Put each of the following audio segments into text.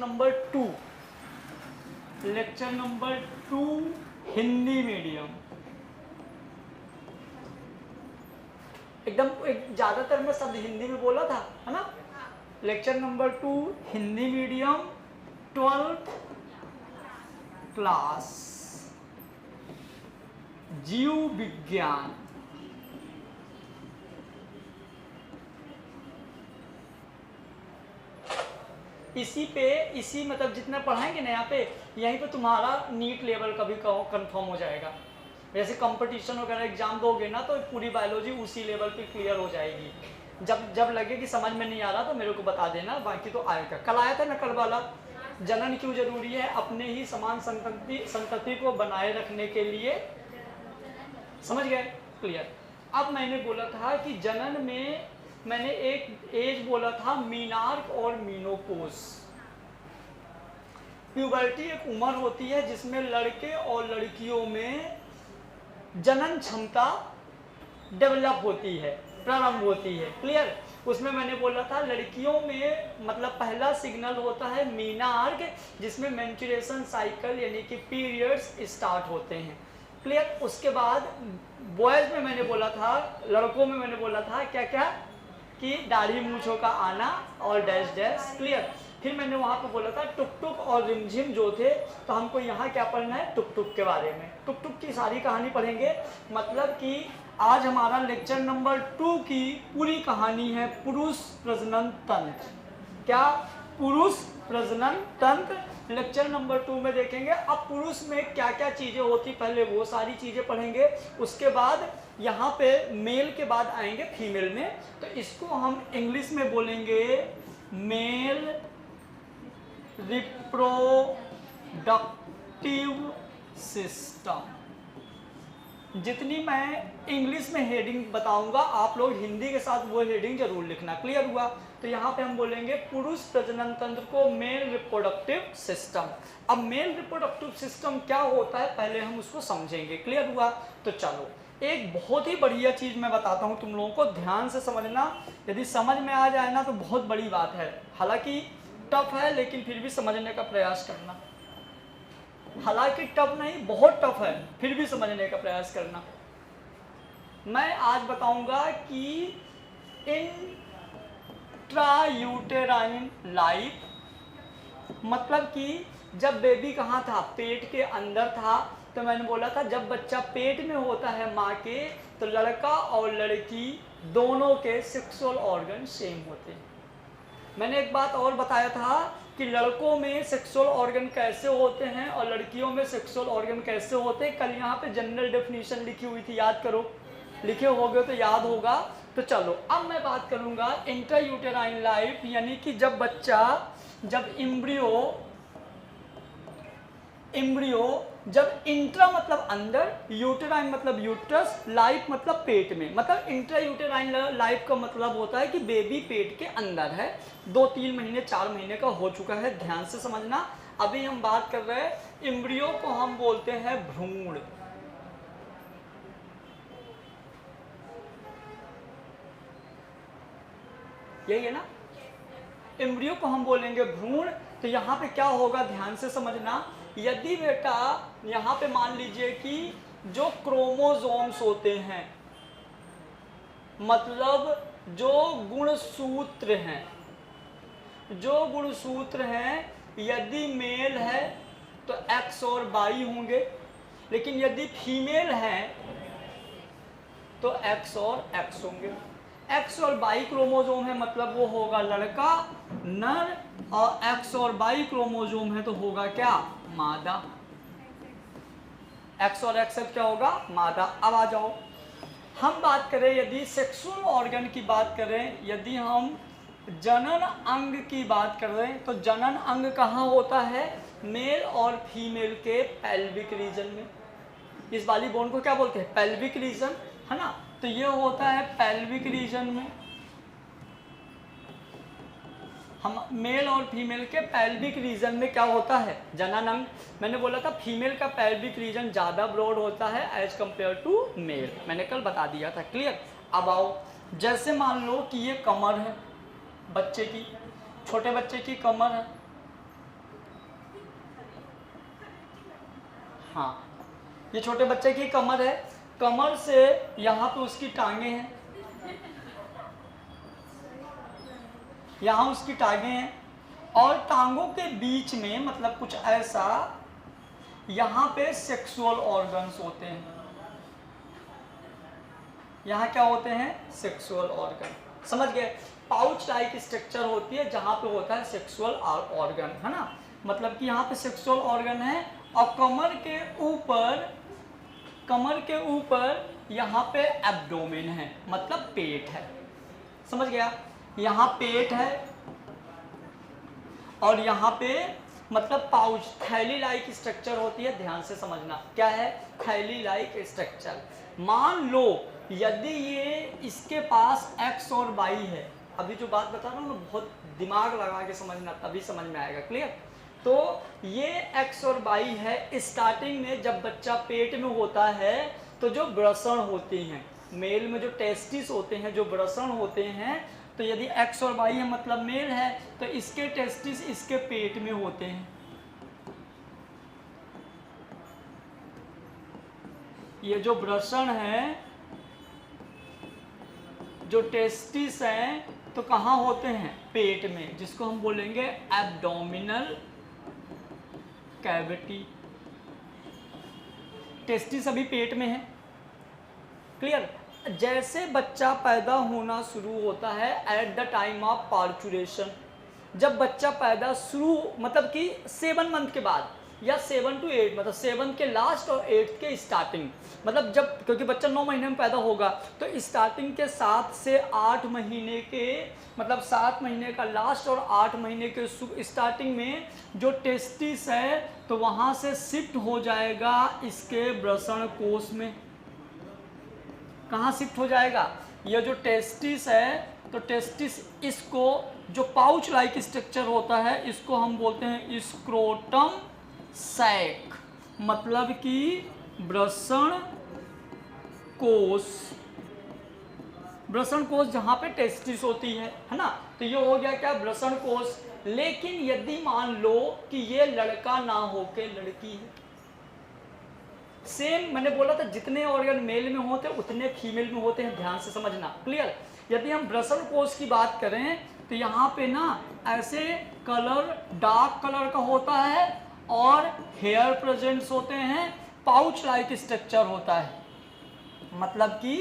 Number 2, lecture number 2 Hindi medium. एकदम ज़्यादातर मैं शब्द हिंदी में बोला था, है ना। Lecture number 2 Hindi medium 12th class, जीव विज्ञान। इसी मतलब जितना पढ़ाएंगे ना यहाँ पे, यहीं पे तुम्हारा नीट लेवल का भी कंफर्म हो जाएगा। जैसे कंपटीशन वगैरह एग्जाम दोगे ना तो पूरी बायोलॉजी उसी लेवल पे क्लियर हो जाएगी। जब लगे कि समझ में नहीं आ रहा तो मेरे को बता देना, बाकी तो आएगा। कल आया था ना कल वाला, जनन क्यों जरूरी है, अपने ही समान संतति को बनाए रखने के लिए। समझ गए, क्लियर। अब मैंने बोला था कि जनन में मैंने एक एज बोला था मीनार्क और मीनोपोज। प्यूबर्टी एक उम्र होती है जिसमें लड़के और लड़कियों में जनन क्षमता डेवलप होती है, प्रारंभ होती है, क्लियर। उसमें मैंने बोला था लड़कियों में मतलब पहला सिग्नल होता है मीनार्क, जिसमें मेंस्ट्रुएशन साइकिल यानी कि पीरियड्स स्टार्ट होते हैं, क्लियर। उसके बाद बॉयज में मैंने बोला था, लड़कों में मैंने बोला था क्या क्या कि दाढ़ी मूंछों का आना और डैश डैश, क्लियर। फिर मैंने वहाँ पे बोला था टुक टुक और रिमझिम जो थे, तो हमको यहाँ क्या पढ़ना है, टुक टुक के बारे में। टुक टुक की सारी कहानी पढ़ेंगे, मतलब कि आज हमारा लेक्चर नंबर 2 की पूरी कहानी है पुरुष प्रजनन तंत्र। क्या, पुरुष प्रजनन तंत्र लेक्चर नंबर 2 में देखेंगे। अब पुरुष में क्या क्या चीज़ें होती, पहले वो सारी चीज़ें पढ़ेंगे। उसके बाद यहाँ पे मेल के बाद आएंगे फीमेल में, तो इसको हम इंग्लिश में बोलेंगे मेल रिप्रोडक्टिव सिस्टम। जितनी मैं इंग्लिश में हेडिंग बताऊंगा आप लोग हिंदी के साथ वो हेडिंग जरूर लिखना, क्लियर हुआ। तो यहाँ पे हम बोलेंगे पुरुष प्रजनन तंत्र को मेल रिप्रोडक्टिव सिस्टम। अब मेल रिप्रोडक्टिव सिस्टम क्या होता है पहले हम उसको समझेंगे, क्लियर हुआ। तो चलो एक बहुत ही बढ़िया चीज़ मैं बताता हूँ, तुम लोगों को ध्यान से समझना। यदि समझ में आ जाए ना तो बहुत बड़ी बात है, हालांकि टफ है लेकिन फिर भी समझने का प्रयास करना। हालांकि टफ नहीं, बहुत टफ है, फिर भी समझने का प्रयास करना। मैं आज बताऊंगा कि इंट्रायूटेराइन लाइफ, मतलब कि जब बेबी कहाँ था, पेट के अंदर था। तो मैंने बोला था जब बच्चा पेट में होता है माँ के, तो लड़का और लड़की दोनों के सेक्सुअल ऑर्गन सेम होते हैं। मैंने एक बात और बताया था कि लड़कों में सेक्सुअल ऑर्गन कैसे होते हैं और लड़कियों में सेक्सुअल ऑर्गन कैसे होते हैं। कल यहाँ पे जनरल डेफिनेशन लिखी हुई थी, याद करो, लिखे होगे तो याद होगा। तो चलो अब मैं बात करूँगा इंट्रायूटेराइन लाइफ, यानी कि जब बच्चा, जब इम्ब्रियो जब इंट्रा मतलब अंदर, यूटेराइन मतलब यूट्रस, लाइफ मतलब पेट में, मतलब इंट्रायूटेराइन लाइफ का मतलब होता है कि बेबी पेट के अंदर है, 2-3 महीने 4 महीने का हो चुका है। ध्यान से समझना। अभी हम बात कर रहे हैं इम्ब्रियो को हम बोलते हैं भ्रूण। यही है ना, इम्ब्रियो को हम बोलेंगे भ्रूण। तो यहाँ पे क्या होगा, ध्यान से समझना। यदि बेटा यहाँ पे मान लीजिए कि जो क्रोमोसोम्स होते हैं, मतलब जो गुणसूत्र हैं, यदि मेल है तो X और Y होंगे, लेकिन यदि फीमेल है तो X और X होंगे। X और Y क्रोमोसोम है मतलब वो होगा लड़का नर, और X और Y क्रोमोसोम है तो होगा क्या, मादा। X और X क्या होगा, मादा। अब आ जाओ, हम बात करें यदि सेक्सुअल ऑर्गन की बात करें, यदि हम जनन अंग की बात करें, तो जनन अंग कहाँ होता है, मेल और फीमेल के पेल्विक रीजन में। इस वाली बोन को क्या बोलते हैं, पेल्विक रीजन, है ना। तो ये होता है पेल्विक रीजन में। हम मेल और फीमेल के पेल्विक रीजन में क्या होता है, जनन अंग। मैंने बोला था फीमेल का पेल्विक रीजन ज़्यादा ब्रॉड होता है एज कंपेयर टू मेल, मैंने कल बता दिया था, क्लियर। अब आओ, जैसे मान लो कि ये कमर है बच्चे की, छोटे बच्चे की कमर है, हाँ, ये छोटे बच्चे की कमर है, कमर से यहाँ पे उसकी टांगे हैं, यहाँ उसकी टांगे हैं, और टांगों के बीच में मतलब कुछ ऐसा यहाँ पे सेक्सुअल ऑर्गन्स होते हैं। यहाँ क्या होते हैं? Sexual organ. समझ गए? पाउच लाइक स्ट्रक्चर होती है जहाँ पे होता है सेक्सुअल ऑर्गन, है ना। मतलब कि यहाँ पे सेक्सुअल ऑर्गन है, और कमर के ऊपर यहाँ पे एब्डोमेन है, मतलब पेट है। समझ गया? यहाँ पेट है, और यहाँ पे मतलब पाउच, थैली लाइक स्ट्रक्चर होती है। ध्यान से समझना, क्या है? थैली लाइक स्ट्रक्चर। मान लो यदि ये इसके पास एक्स और वाई है, अभी जो बात बता रहा हूँ ना, बहुत दिमाग लगा के समझना, तभी समझ में आएगा। क्लियर? तो ये एक्स और वाई है। स्टार्टिंग में जब बच्चा पेट में होता है तो जो वृषण होती हैं, मेल में जो टेस्टिस होते हैं, जो वृषण होते हैं, तो यदि एक्स और वाई है मतलब मेल है, तो इसके टेस्टिस इसके पेट में होते हैं। ये जो वृषण है, जो टेस्टिस हैं, तो कहाँ होते हैं? पेट में, जिसको हम बोलेंगे एब्डोमिनल कैविटी। टेस्टिस अभी पेट में है। क्लियर? जैसे बच्चा पैदा होना शुरू होता है at the time of parturition, जब बच्चा पैदा शुरू मतलब कि 7 मंथ के बाद, या 7 to 8, मतलब 7 के लास्ट और 8 के स्टार्टिंग, मतलब जब, क्योंकि बच्चा 9 महीने में पैदा होगा, तो स्टार्टिंग के 7 से 8 महीने के, मतलब 7 महीने का लास्ट और 8 महीने के स्टार्टिंग में जो टेस्टिस है, तो वहाँ से शिफ्ट हो जाएगा इसके वृषण कोश में। कहाँ शिफ्ट हो जाएगा? ये जो टेस्टिस है, तो टेस्टिस, इसको जो पाउच लाइक स्ट्रक्चर होता है, इसको हम बोलते हैं स्क्रोटम सैक, मतलब कि वृषण कोश। वृषण कोश जहाँ पे टेस्टिस होती है ना। तो ये हो गया क्या? वृषण कोश। लेकिन यदि मान लो कि ये लड़का ना होके लड़की है, सेम मैंने बोला था, जितने ऑर्गन मेल में होते हैं उतने फीमेल में होते हैं। ध्यान से समझना। क्लियर? यदि हम वृषण कोश की बात करें, तो यहाँ पे ना ऐसे कलर डार्क कलर का होता है, और हेयर प्रेजेंट्स होते हैं, पाउच लाइक स्ट्रक्चर होता है, मतलब कि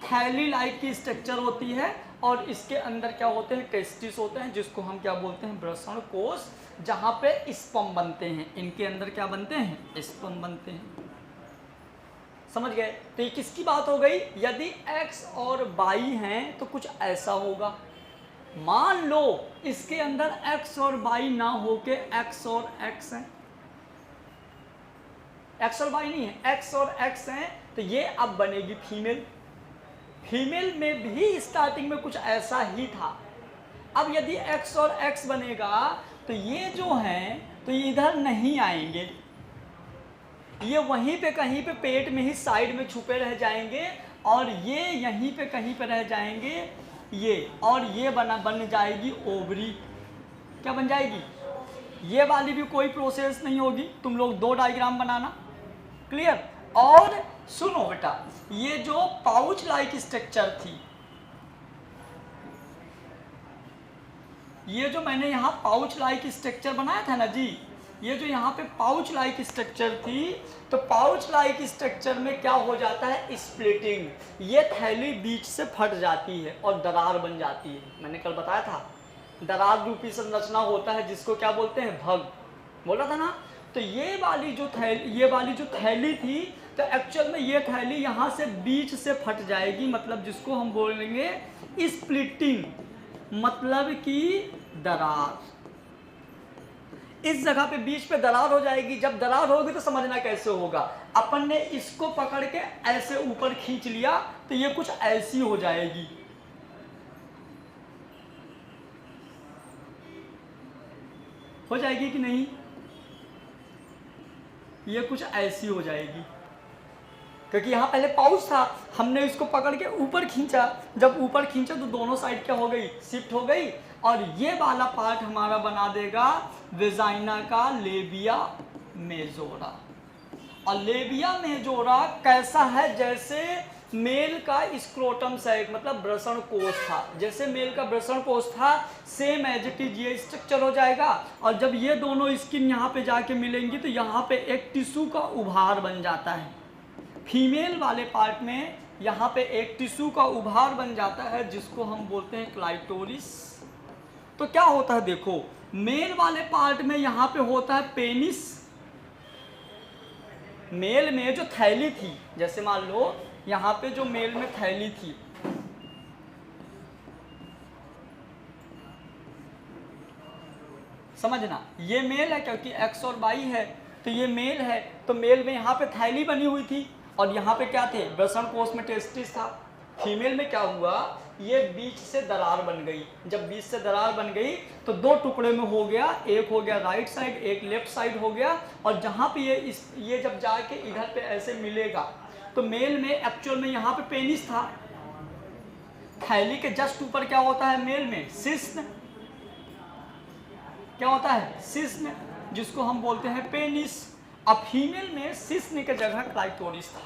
थैली लाइक की स्ट्रक्चर होती है, और इसके अंदर क्या होते हैं? टेस्टिस होते हैं, जिसको हम क्या बोलते हैं? वृषण कोश, जहाँ पे स्पर्म बनते हैं। इनके अंदर क्या बनते हैं? स्पर्म बनते हैं। समझ गए? तो ये किसकी बात हो गई? यदि x और y हैं तो कुछ ऐसा होगा। मान लो इसके अंदर x और y ना होके x और x हैं, x और y नहीं है, x और x हैं, तो ये अब बनेगी फीमेल। फीमेल में भी स्टार्टिंग में कुछ ऐसा ही था। अब यदि x और x बनेगा, तो ये जो हैं, तो ये इधर नहीं आएंगे, ये वहीं पे कहीं पे पेट में ही साइड में छुपे रह जाएंगे, और ये यहीं पे कहीं पे रह जाएंगे ये, और ये बन जाएगी ओवरी। क्या बन जाएगी? ये वाली भी कोई प्रोसेस नहीं होगी। तुम लोग 2 डायग्राम बनाना। क्लियर? और सुनो बेटा, ये जो पाउच लाइक स्ट्रक्चर थी, ये जो मैंने यहाँ पाउच लाइक स्ट्रक्चर बनाया था ना जी, ये जो यहाँ पे पाउच लाइक स्ट्रक्चर थी, तो पाउच लाइक स्ट्रक्चर में क्या हो जाता है? स्प्लिटिंग। ये थैली बीच से फट जाती है और दरार बन जाती है। मैंने कल बताया था, दरार रूपी संरचना होता है, जिसको क्या बोलते हैं? भग। बोला था ना। तो ये वाली जो थैली थी, तो एक्चुअल में ये थैली यहाँ से बीच से फट जाएगी, मतलब जिसको हम बोलेंगे स्प्लिटिंग, मतलब कि दरार। इस जगह पे बीच पे दरार हो जाएगी। जब दरार होगी तो समझना कैसे होगा? अपन ने इसको पकड़ के ऐसे ऊपर खींच लिया, तो ये कुछ ऐसी हो जाएगी। हो जाएगी कि नहीं? ये कुछ ऐसी हो जाएगी, क्योंकि यहाँ पहले पाउच था, हमने इसको पकड़ के ऊपर खींचा। जब ऊपर खींचा तो दोनों साइड क्या हो गई? शिफ्ट हो गई, और ये वाला पार्ट हमारा बना देगा वेजाइना का लेबिया मेजोरा। और लेबिया मेजोरा कैसा है, जैसे मेल का स्क्रोटम सैक मतलब वृषण कोष था, जैसे मेल का वृषण कोष था सेम एज इट इज ये स्ट्रक्चर हो जाएगा। और जब ये दोनों स्किन यहाँ पे जाके मिलेंगी तो यहाँ पे एक टिश्यू का उभार बन जाता है। फीमेल वाले पार्ट में यहाँ पे एक टिश्यू का उभार बन जाता है जिसको हम बोलते हैं क्लाइटोरिस। तो क्या होता है देखो, मेल वाले पार्ट में यहाँ पे होता है पेनिस। मेल में जो थैली थी, जैसे मान लो यहाँ पे जो मेल में थैली थी, समझना ये मेल है क्योंकि एक्स और वाई है, तो ये मेल है, तो मेल में यहाँ पे थैली बनी हुई थी और यहाँ पे क्या थे, वृषण कोष में टेस्टिस था। फीमेल में क्या हुआ, ये बीच से दरार बन गई। जब बीच से दरार बन गई तो दो टुकड़े में हो गया, एक हो गया राइट साइड, एक लेफ्ट साइड हो गया। और जहाँ पे ये जब जाके इधर पे ऐसे मिलेगा तो मेल में एक्चुअल में यहाँ पे पेनिस था। थैली के जस्ट ऊपर क्या होता है मेल में, सिस्न। क्या होता है, सिस्न, जिसको हम बोलते हैं पेनिस। अब फीमेल में सिस्न के जगह क्लाइटोरिस था,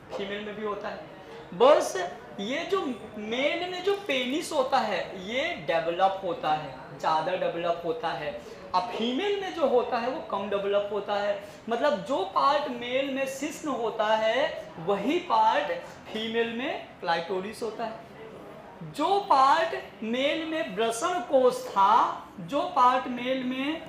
फीमेल में भी होता है। बस ये जो मेल में जो पेनिस होता है ये डेवलप होता है, ज़्यादा डेवलप होता है। अब फीमेल में जो होता है वो कम डेवलप होता है। मतलब जो पार्ट मेल में सिस्न होता है वही पार्ट फीमेल में क्लाइटोरिस होता है। जो पार्ट मेल में वृषण कोष था, जो पार्ट मेल में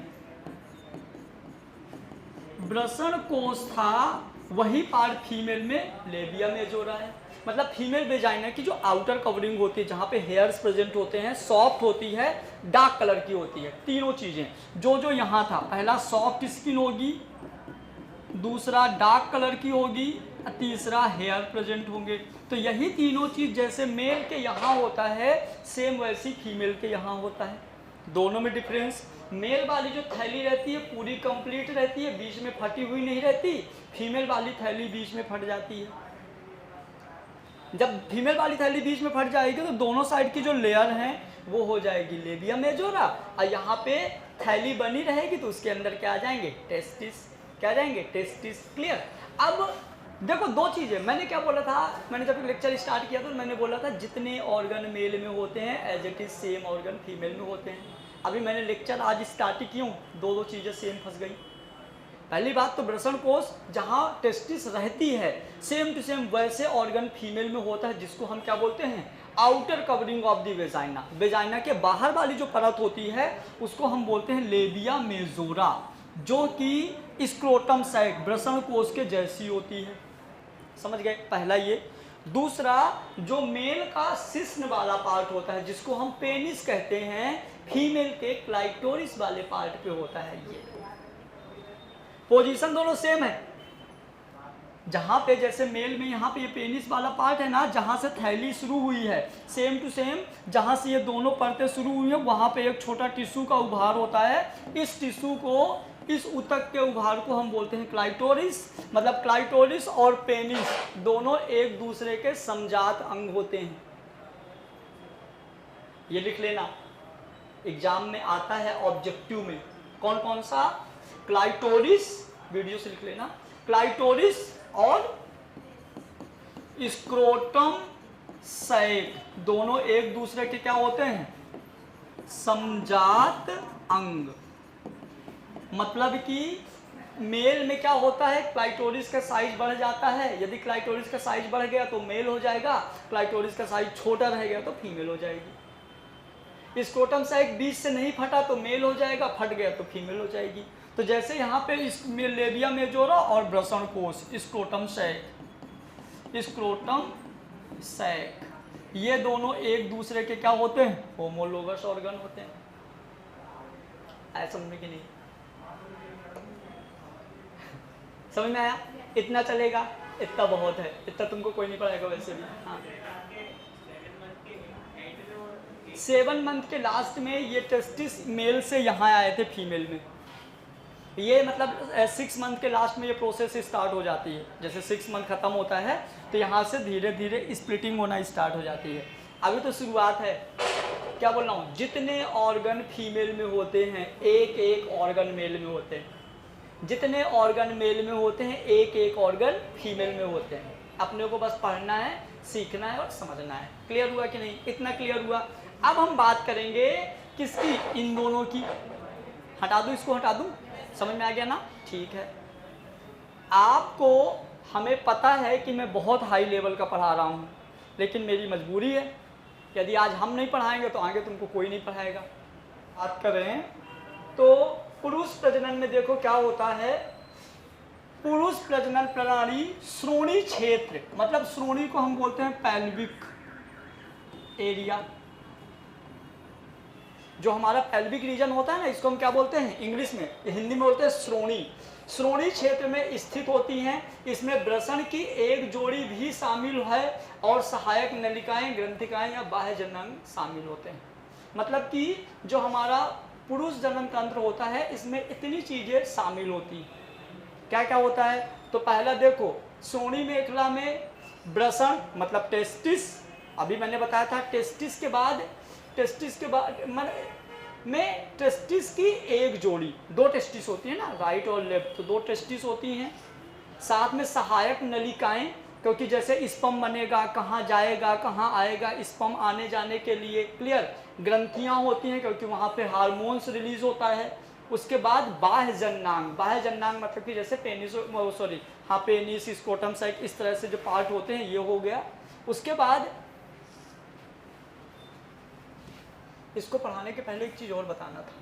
वृषण कोष था वही पार्ट फीमेल में लेबिया मेजोरा है। मतलब फीमेल वेजाइना की जो आउटर कवरिंग होती है, जहाँ पे हेयर्स प्रेजेंट होते हैं, सॉफ्ट होती है, डार्क कलर की होती है। तीनों चीज़ें जो यहाँ था, पहला सॉफ्ट स्किन होगी, दूसरा डार्क कलर की होगी, तीसरा हेयर प्रेजेंट होंगे। तो यही तीनों चीज़ जैसे मेल के यहाँ होता है सेम वैसी फीमेल के यहाँ होता है। दोनों में डिफरेंस, मेल वाली जो थैली रहती है पूरी कंप्लीट रहती है, बीच में फटी हुई नहीं रहती। फीमेल वाली थैली बीच में फट जाती है। जब फीमेल वाली थैली बीच में फट जाएगी तो दोनों साइड की जो लेयर हैं वो हो जाएगी लेबिया मेजोरा, और यहाँ पे थैली बनी रहेगी तो उसके अंदर क्या आ जाएंगे, टेस्टिस। क्या आ जाएंगे, टेस्टिस। क्लियर। अब देखो दो चीज़ें, मैंने क्या बोला था, मैंने जब लेक्चर स्टार्ट किया तो मैंने बोला था जितने ऑर्गन मेल में होते हैं as it is same organ female में होते हैं। अभी मैंने लेक्चर आज स्टार्ट ही क्यों, दो चीज़ें सेम फंस गई। पहली बात तो वृषण कोष जहाँ टेस्टिस रहती है सेम टू सेम वैसे ऑर्गन फीमेल में होता है, जिसको हम क्या बोलते हैं, outer covering of the vagina. Vagina के बाहर वाली जो परत होती है उसको हम बोलते हैं लेबिया मेजोरा, जो कि स्क्रोटम सैक वृषण कोष के जैसी होती है। समझ गए, पहला ये। दूसरा, जो मेल का सिस्न वाला पार्ट होता है जिसको हम पेनिस कहते हैं, फीमेल के क्लाइटोरिस वाले पार्ट पे होता है। ये पोजीशन दोनों सेम है। जहाँ पे जैसे मेल में यहाँ पे ये पेनिस वाला पार्ट है ना, जहाँ से थैली शुरू हुई है सेम टू सेम जहाँ से ये दोनों परतें शुरू हुई है वहाँ पे एक छोटा टिश्यू का उभार होता है। इस टिश्यू को, इस ऊतक के उभार को हम बोलते हैं क्लाइटोरिस। मतलब क्लाइटोरिस और पेनिस दोनों एक दूसरे के समजात अंग होते हैं। ये लिख लेना, एग्जाम में आता है ऑब्जेक्टिव में। कौन कौन सा, क्लाइटोरिस, वीडियो से लिख लेना, क्लाइटोरिस और स्क्रोटम सैक दोनों एक दूसरे के क्या होते हैं, समजात अंग। मतलब कि मेल में क्या होता है, क्लाइटोरिस का साइज बढ़ जाता है। यदि क्लाइटोरिस का साइज बढ़ गया तो मेल हो जाएगा, क्लाइटोरिस का साइज छोटा रह गया तो फीमेल हो जाएगी। स्क्रोटम सैक बीच से नहीं फटा तो मेल हो जाएगा, फट गया तो फीमेल हो जाएगी। तो जैसे यहाँ पे इसमें लेबिया मेजोरा और वृषण कोष, स्क्रोटम सैक, ये दोनों एक दूसरे के क्या होते हैं, होमोलोगस ऑर्गन होते हैं। ऐसा समझ में कि नहीं, समझ में आया? इतना चलेगा, इतना बहुत है, इतना तुमको कोई नहीं पढ़ाएगा वैसे भी। हाँ, 7 मंथ के लास्ट में ये टेस्टिस मेल से यहाँ आए थे फीमेल में। ये मतलब 6 मंथ के लास्ट में ये प्रोसेस स्टार्ट हो जाती है। जैसे 6 मंथ खत्म होता है तो यहाँ से धीरे धीरे स्प्लिटिंग होना स्टार्ट हो जाती है। अभी तो शुरुआत है। क्या बोल रहा हूँ, जितने ऑर्गन फीमेल में होते हैं एक एक ऑर्गन मेल में होते हैं। जितने ऑर्गन मेल में होते हैं एक एक ऑर्गन फीमेल में होते हैं। अपने को बस पढ़ना है, सीखना है और समझना है। क्लियर हुआ कि नहीं? इतना क्लियर हुआ। अब हम बात करेंगे किसकी? इन दोनों की। हटा दूं, इसको हटा दूं? समझ में आ गया ना? ठीक है। आपको हमें पता है कि मैं बहुत हाई लेवल का पढ़ा रहा हूँ, लेकिन मेरी मजबूरी है। यदि आज हम नहीं पढ़ाएंगे तो आगे तुमको कोई नहीं पढ़ाएगा। बात करें तो पुरुष प्रजनन में देखो क्या होता है। पुरुष प्रजनन प्रणाली श्रोणी क्षेत्र, मतलब श्रोणी को हम बोलते हैं पेल्विक एरिया। जो हमारा पेल्विक रीजन होता है ना, इसको हम क्या बोलते हैं इंग्लिश में, हिंदी में बोलते हैं श्रोणी। श्रोणी क्षेत्र में स्थित होती हैं। इसमें वृषण की एक जोड़ी भी शामिल है और सहायक नलिकाएं, ग्रंथिकाएं या बाह्य जननांग शामिल होते हैं। मतलब कि जो हमारा पुरुष जनन तंत्र होता है इसमें इतनी चीजें शामिल होती हैं। क्या क्या होता है? तो पहला देखो, श्रोणी मेखला में वृषण मतलब टेस्टिस, अभी मैंने बताया था टेस्टिस के बाद में टेस्टिस की एक जोड़ी, दो टेस्टिस होती है ना, राइट और लेफ्ट, तो दो टेस्टिस होती हैं। साथ में सहायक नलिकाएं, क्योंकि जैसे स्पर्म बनेगा, कहाँ जाएगा, कहाँ आएगा, स्पर्म आने जाने के लिए। क्लियर? ग्रंथियां होती हैं क्योंकि वहाँ पे हार्मोन्स रिलीज होता है। उसके बाद बाह्य जननांग, बाह्य जननांग मतलब कि जैसे पेनिस, सॉरी हाँ, पेनिस, स्कोटम साइट, इस तरह से जो पार्ट होते हैं, ये हो गया। उसके बाद इसको पढ़ाने के पहले एक चीज़ और बताना था।